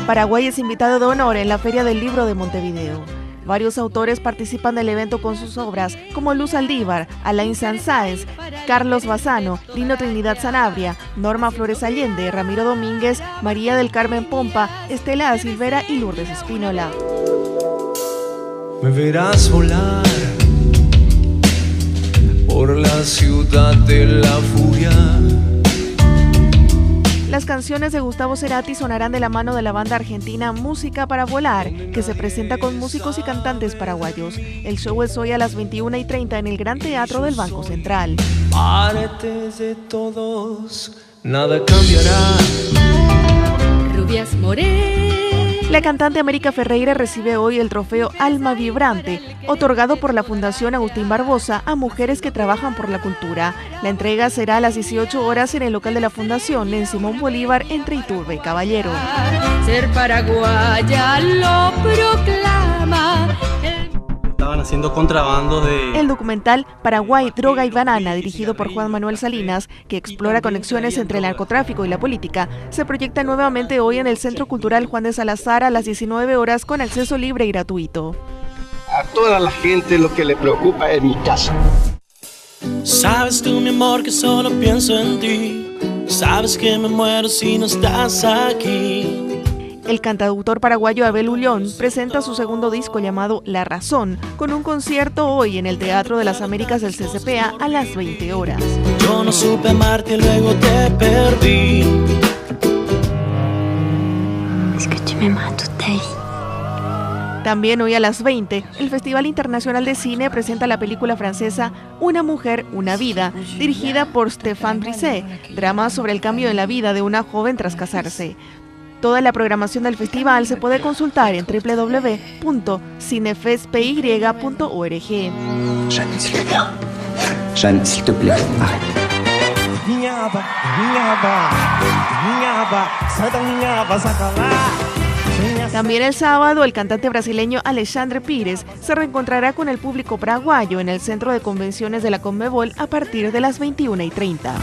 Paraguay es invitado de honor en la Feria del Libro de Montevideo. Varios autores participan del evento con sus obras, como Luz Aldívar, Alain Sanz-Sáenz, Carlos Bassano, Lino Trinidad Sanabria, Norma Flores Allende, Ramiro Domínguez, María del Carmen Pompa, Estela da Silveira y Lourdes Espínola. Me verás volar por la ciudad de la furia. Las canciones de Gustavo Cerati sonarán de la mano de la banda argentina Música para Volar, que se presenta con músicos y cantantes paraguayos. El show es hoy a las 21:30 en el Gran Teatro del Banco Central. Partes de todos, nada cambiará. Rubias morenas. La cantante América Ferreira recibe hoy el trofeo Alma Vibrante, otorgado por la Fundación Agustín Barbosa a mujeres que trabajan por la cultura. La entrega será a las 18 horas en el local de la Fundación, en Simón Bolívar, entre Iturbe y Caballero. Ser paraguaya lo proclama. Estaban haciendo contrabando de... El documental Paraguay, Droga y Banana, dirigido por Juan Manuel Salinas, que explora conexiones entre el narcotráfico y la política, se proyecta nuevamente hoy en el Centro Cultural Juan de Salazar a las 19 horas con acceso libre y gratuito. A toda la gente lo que le preocupa es mi casa. Sabes tú, mi amor, que solo pienso en ti. Sabes que me muero si no estás aquí. El cantautor paraguayo Abel Ullón presenta su segundo disco llamado La Razón, con un concierto hoy en el Teatro de las Américas del CCPA a las 20 horas. Yo no supe amarte y luego te perdí. Es que tu me matas. También hoy a las 20, el Festival Internacional de Cine presenta la película francesa Una mujer, una vida, dirigida por Stéphane Brisset, drama sobre el cambio en la vida de una joven tras casarse. Toda la programación del festival se puede consultar en www.cinefestpy.org. Jeanne, s'il te plaît. Jeanne, s'il te plaît, arrête. También el sábado, el cantante brasileño Alexandre Pires se reencontrará con el público paraguayo en el Centro de Convenciones de la Conmebol a partir de las 21:30.